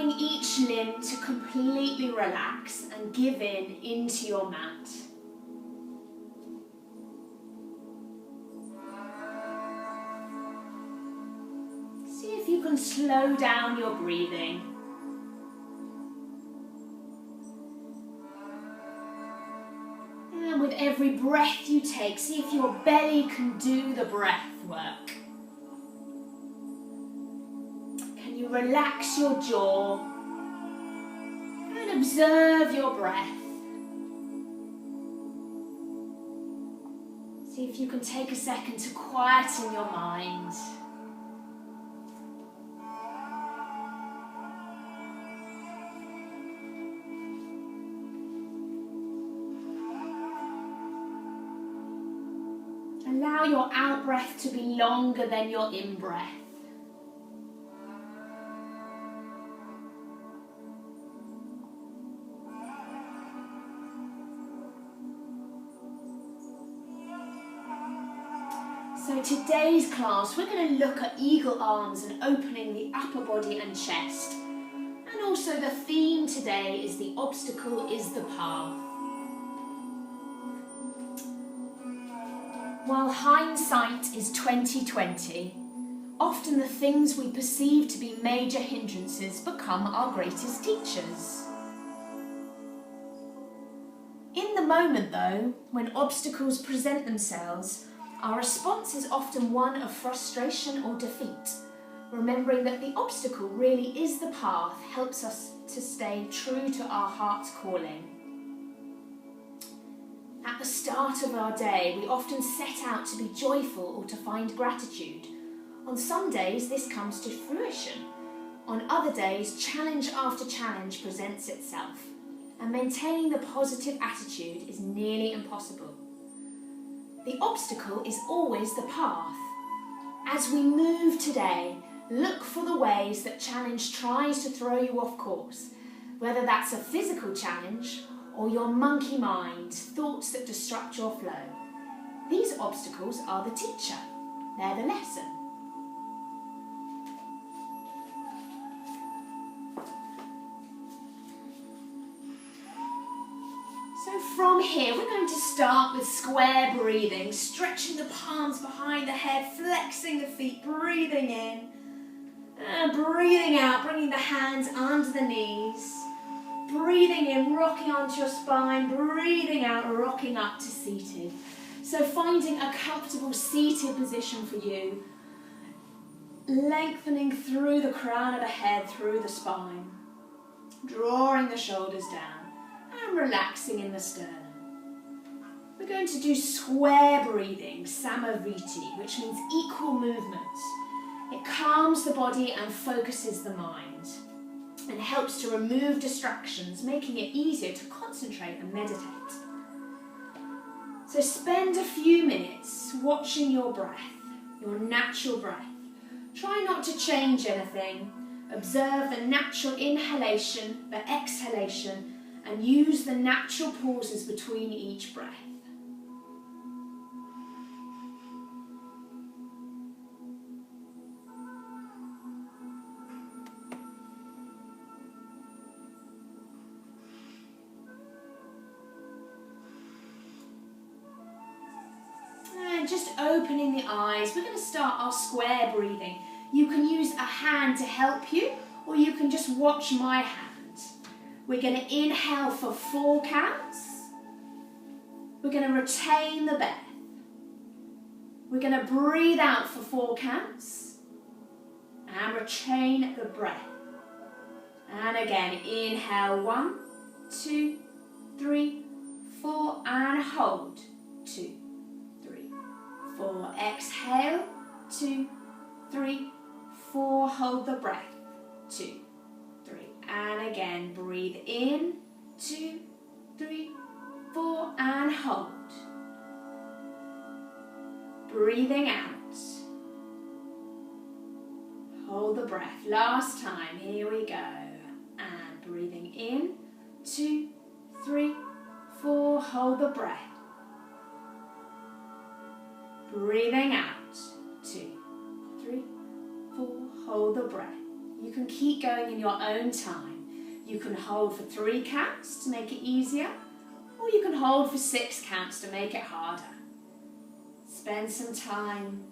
allowing each limb to completely relax and give in into your mat. See if you can slow down your breathing. And with every breath you take, see if your belly can do the breath work. Can you relax your jaw and observe your breath? See if you can take a second to quieten your mind. Allow your out-breath to be longer than your in-breath. So today's class, we're going to look at eagle arms and opening the upper body and chest. And also the theme today is the obstacle is the path. While hindsight is 20/20, often the things we perceive to be major hindrances become our greatest teachers. In the moment though, when obstacles present themselves, our response is often one of frustration or defeat. Remembering that the obstacle really is the path helps us to stay true to our heart's calling. At the start of our day, we often set out to be joyful or to find gratitude. On some days, this comes to fruition. On other days, challenge after challenge presents itself, and maintaining the positive attitude is nearly impossible. The obstacle is always the path. As we move today, look for the ways that challenge tries to throw you off course, whether that's a physical challenge or your monkey mind, thoughts that disrupt your flow. These obstacles are the teacher. They're the lesson. So from here, we're going to start with square breathing, stretching the palms behind the head, flexing the feet, breathing in, and breathing out, bringing the hands under the knees. Breathing in, rocking onto your spine, breathing out, rocking up to seated. So finding a comfortable seated position for you, lengthening through the crown of the head, through the spine, drawing the shoulders down and relaxing in the sternum. We're going to do square breathing, samaviti, which means equal movement. It calms the body and focuses the mind, and helps to remove distractions, making it easier to concentrate and meditate. So spend a few minutes watching your breath, your natural breath. Try not to change anything. Observe the natural inhalation, the exhalation, and use the natural pauses between each breath. Just opening the eyes, we're going to start our square breathing. You can use a hand to help you, or you can just watch my hand. We're going to inhale for 4 counts. We're going to retain the breath. We're going to breathe out for 4 counts and retain the breath. And again, inhale 1, 2, 3, 4, and hold 2, 4, exhale, 2, 3, 4, hold the breath, 2, 3, and again, breathe in, 2, 3, 4, and hold. Breathing out, hold the breath, last time, here we go, and breathing in, 2, 3, 4, hold the breath. Breathing out, 2, 3, 4, hold the breath. You can keep going in your own time. You can hold for 3 counts to make it easier, or you can hold for 6 counts to make it harder. Spend some time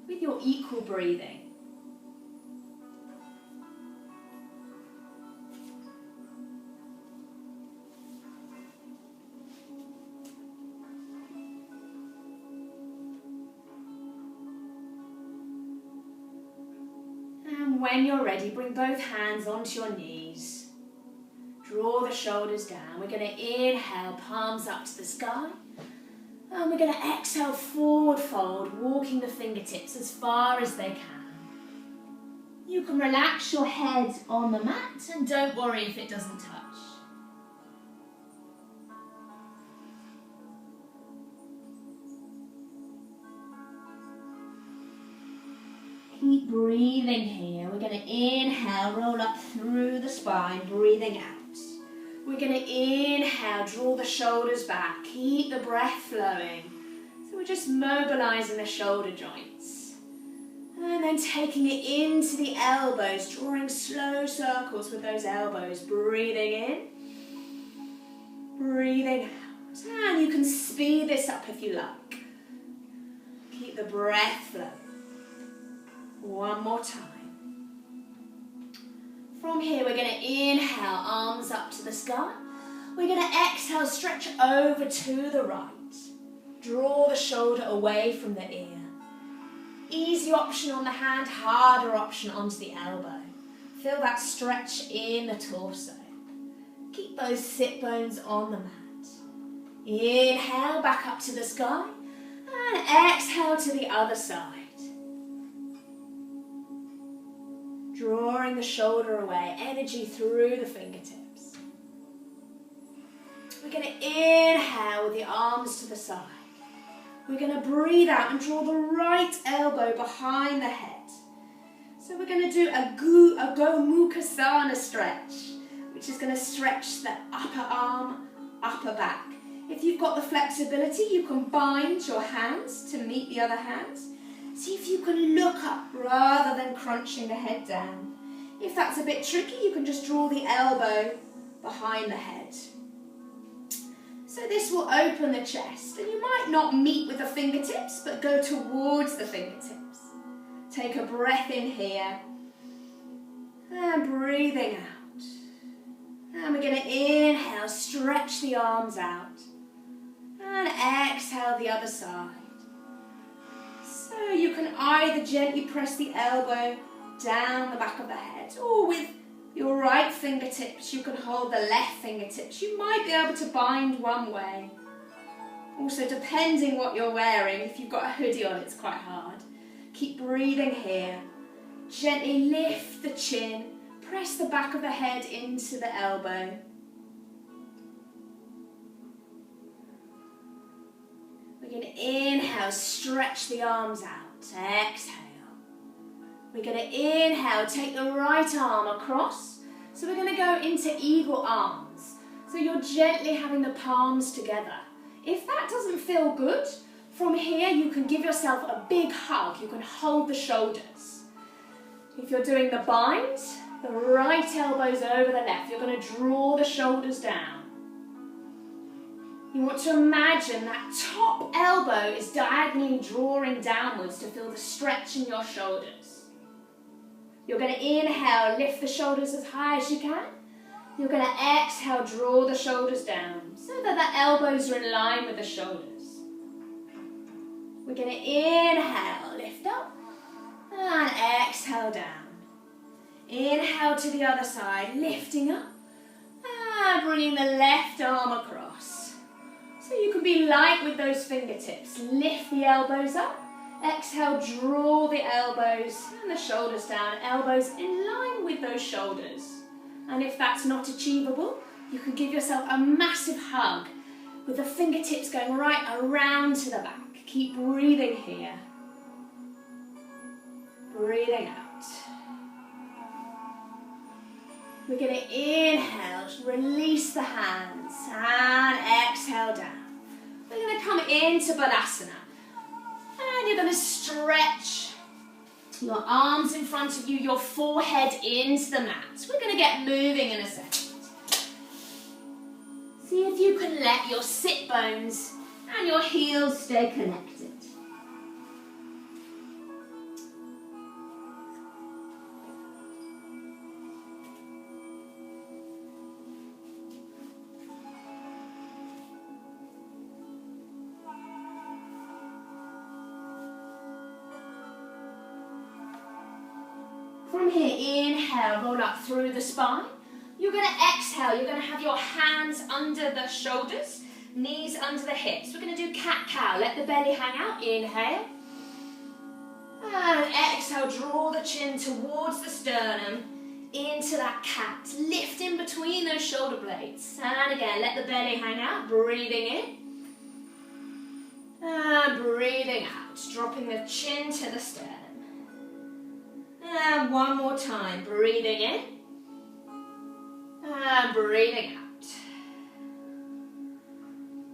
with your equal breathing. When you're ready, bring both hands onto your knees. Draw the shoulders down. We're going to inhale, palms up to the sky. And we're going to exhale, forward fold, walking the fingertips as far as they can. You can relax your head on the mat and don't worry if it doesn't touch. Keep breathing here. We're going to inhale, roll up through the spine, breathing out. We're going to inhale, draw the shoulders back, keep the breath flowing. So we're just mobilizing the shoulder joints. And then taking it into the elbows, drawing slow circles with those elbows, breathing in, breathing out. And you can speed this up if you like. Keep the breath flowing. One more time. From here, we're going to inhale, arms up to the sky. We're going to exhale, stretch over to the right. Draw the shoulder away from the ear. Easy option on the hand, harder option onto the elbow. Feel that stretch in the torso. Keep those sit bones on the mat. Inhale, back up to the sky. And exhale to the other side. Drawing the shoulder away, energy through the fingertips. We're going to inhale with the arms to the side. We're going to breathe out and draw the right elbow behind the head. So we're going to do a Gomukasana stretch, which is going to stretch the upper arm, upper back. If you've got the flexibility, you can bind your hands to meet the other hands. See if you can look up rather than crunching the head down. If that's a bit tricky, you can just draw the elbow behind the head. So this will open the chest, and you might not meet with the fingertips, but go towards the fingertips. Take a breath in here, and breathing out. And we're going to inhale, stretch the arms out, and exhale the other side. So you can either gently press the elbow down the back of the head, or with your right fingertips you can hold the left fingertips. You might be able to bind one way. Also, depending what you're wearing, if you've got a hoodie on, it's quite hard. Keep breathing here. Gently lift the chin, press the back of the head into the elbow. We're going to inhale, stretch the arms out, exhale. We're going to inhale, take the right arm across. So we're going to go into eagle arms. So you're gently having the palms together. If that doesn't feel good, from here you can give yourself a big hug. You can hold the shoulders. If you're doing the bind, the right elbow's over the left. You're going to draw the shoulders down. You want to imagine that top elbow is diagonally drawing downwards to feel the stretch in your shoulders. You're going to inhale, lift the shoulders as high as you can. You're going to exhale, draw the shoulders down so that the elbows are in line with the shoulders. We're going to inhale, lift up, and exhale down. Inhale to the other side, lifting up, and bringing the left arm across. So you can be light with those fingertips. Lift the elbows up. Exhale, draw the elbows and the shoulders down. Elbows in line with those shoulders. And if that's not achievable, you can give yourself a massive hug with the fingertips going right around to the back. Keep breathing here. Breathing out. We're going to inhale, release the hands, and exhale down. We're going to come into Vinyasa. And you're going to stretch Your arms in front of you, your forehead into the mat. We're going to get moving in a second. See if you can let your sit bones and your heels stay connected. From here, inhale, roll up through the spine. You're going to exhale, you're going to have your hands under the shoulders, knees under the hips. We're going to do cat-cow, let the belly hang out, inhale. And exhale, draw the chin towards the sternum, into that cat. Lift in between those shoulder blades. And again, let the belly hang out, breathing in. And breathing out, dropping the chin to the sternum. And one more time, breathing in. And breathing out.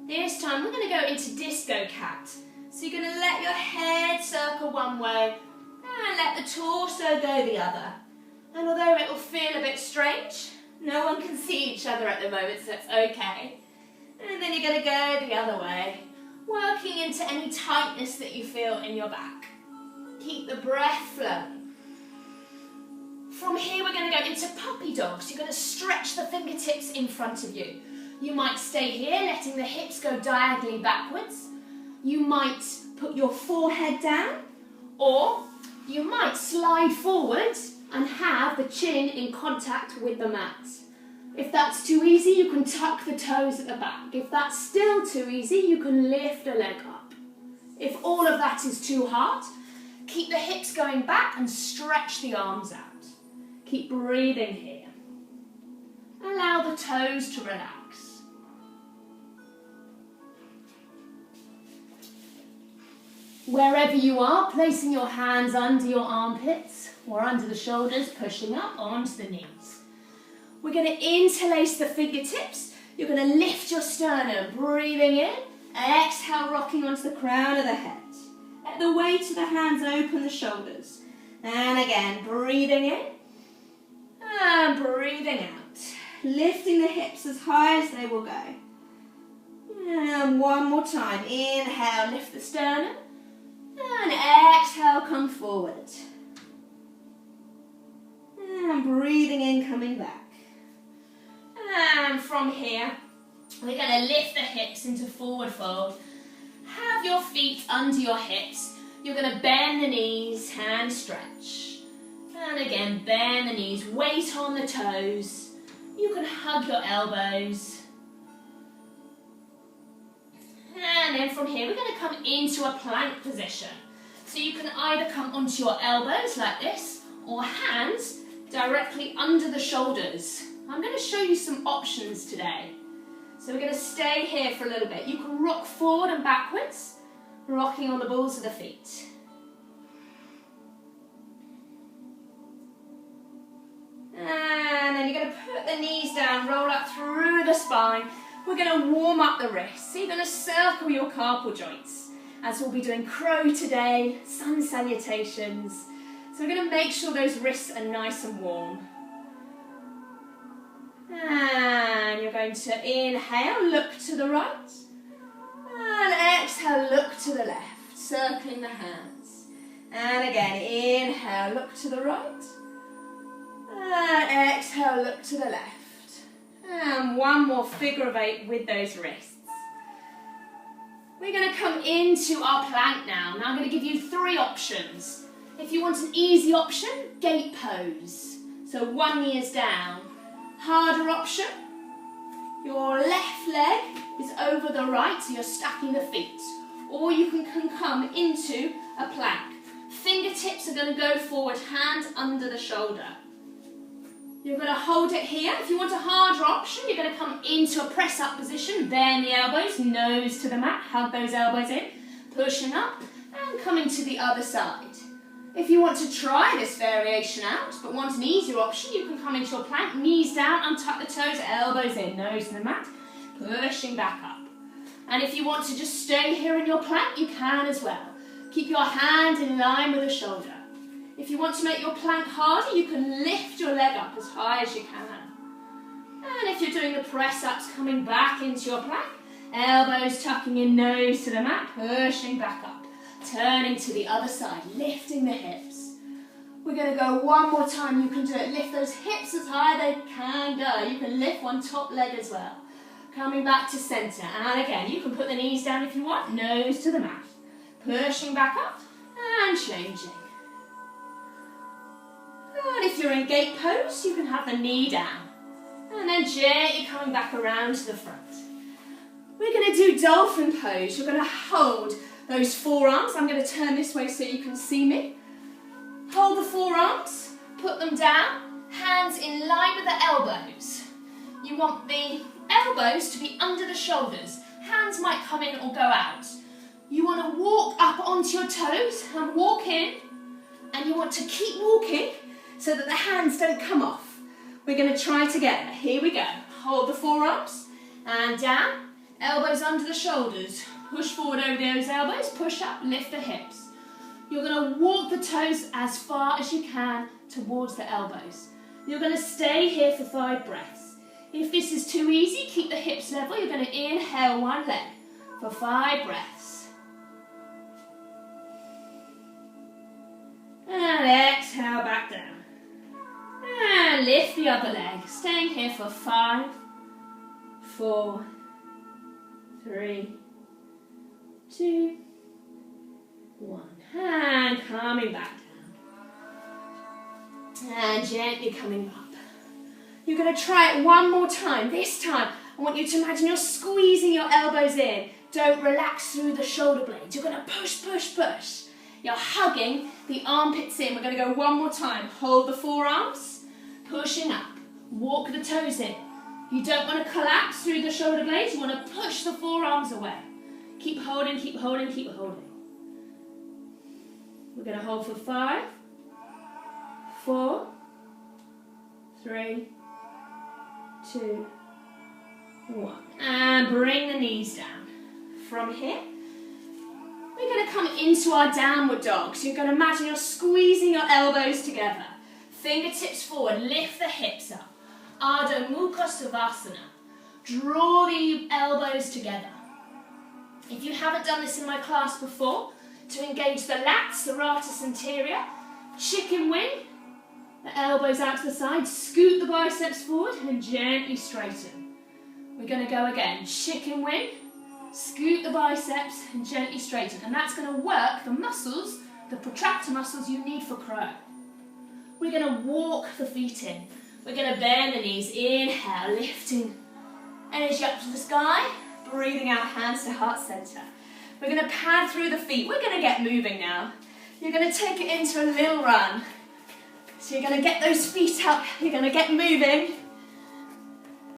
This time we're going to go into disco cat. So you're going to let your head circle one way and let the torso go the other. And although it will feel a bit strange, no one can see each other at the moment, so it's okay. And then you're going to go the other way, working into any tightness that you feel in your back. Keep the breath flowing. From here, we're going to go into puppy dogs. You're going to stretch the fingertips in front of you. You might stay here, letting the hips go diagonally backwards. You might put your forehead down, or you might slide forward and have the chin in contact with the mat. If that's too easy, you can tuck the toes at the back. If that's still too easy, you can lift a leg up. If all of that is too hard, keep the hips going back and stretch the arms out. Keep breathing here. Allow the toes to relax. Wherever you are, placing your hands under your armpits or under the shoulders, pushing up onto the knees. We're going to interlace the fingertips. You're going to lift your sternum, breathing in. Exhale, rocking onto the crown of the head. Let the weight of the hands open the shoulders. And again, breathing in. And breathing out, lifting the hips as high as they will go. And one more time, inhale, lift the sternum. And exhale, come forward. And breathing in, coming back. And from here, we're going to lift the hips into forward fold. Have your feet under your hips. You're going to bend the knees and stretch. And again, bend the knees, weight on the toes. You can hug your elbows. And then from here, we're going to come into a plank position. So you can either come onto your elbows like this, or hands directly under the shoulders. I'm going to show you some options today. So we're going to stay here for a little bit. You can rock forward and backwards, rocking on the balls of the feet. And then you're going to put the knees down, roll up through the spine. We're going to warm up the wrists. So you're going to circle your carpal joints. As we'll be doing crow today, sun salutations. So we're going to make sure those wrists are nice and warm. And you're going to inhale, look to the right. And exhale, look to the left, circling the hands. And again, inhale, look to the right. And exhale, look to the left. And one more figure of 8 with those wrists. We're going to come into our plank now. Now I'm going to give you 3 options. If you want an easy option, gate pose. So one knee is down. Harder option, your left leg is over the right, so you're stacking the feet. Or you can come into a plank. Fingertips are going to go forward, hand under the shoulder. You're going to hold it here. If you want a harder option, you're going to come into a press-up position. Bend the elbows, nose to the mat. Hug those elbows in. Pushing up and coming to the other side. If you want to try this variation out, but want an easier option, you can come into a plank. Knees down, untuck the toes, elbows in, nose to the mat. Pushing back up. And if you want to just stay here in your plank, you can as well. Keep your hand in line with the shoulder. If you want to make your plank harder, you can lift your leg up as high as you can. And if you're doing the press-ups, coming back into your plank, elbows tucking in, nose to the mat, pushing back up, turning to the other side, lifting the hips. We're going to go one more time. You can do it. Lift those hips as high as they can go. You can lift one top leg as well. Coming back to center. And again, you can put the knees down if you want, nose to the mat. Pushing back up and changing. And if you're in gate pose, you can have the knee down. And then gently coming back around to the front. We're going to do dolphin pose. You're going to hold those forearms. I'm going to turn this way so you can see me. Hold the forearms, put them down, hands in line with the elbows. You want the elbows to be under the shoulders. Hands might come in or go out. You want to walk up onto your toes and walk in, and you want to keep walking so that the hands don't come off. We're going to try together. Here we go. Hold the forearms and down, elbows under the shoulders. Push forward over those elbows, push up, lift the hips. You're going to walk the toes as far as you can towards the elbows. You're going to stay here for 5 breaths. If this is too easy, keep the hips level. You're going to inhale one leg for 5 breaths. And exhale back down. And lift the other leg. Staying here for 5, 4, 3, 2, 1. And coming back down. And gently coming up. You're going to try it one more time. This time, I want you to imagine you're squeezing your elbows in. Don't relax through the shoulder blades. You're going to push, push, push. You're hugging the armpits in. We're going to go one more time. Hold the forearms, pushing up. Walk the toes in. You don't want to collapse through the shoulder blades. You want to push the forearms away. Keep holding, keep holding, keep holding. We're going to hold for 5, 4, 3, 2, 1. And bring the knees down. From here, we're going to come into our downward dog. So you're going to imagine you're squeezing your elbows together. Fingertips forward, lift the hips up. Ardha Mukha Savasana. Draw the elbows together. If you haven't done this in my class before, to engage the lats, the serratus anterior, chicken wing, the elbows out to the side, scoot the biceps forward and gently straighten. We're going to go again, chicken wing, scoot the biceps and gently straighten. And that's going to work the muscles, the protractor muscles you need for crow. We're going to walk the feet in. We're going to bend the knees, inhale, lifting energy up to the sky, breathing out, hands to heart center. We're going to pad through the feet. We're going to get moving now. You're going to take it into a little run. So you're going to get those feet up. You're going to get moving.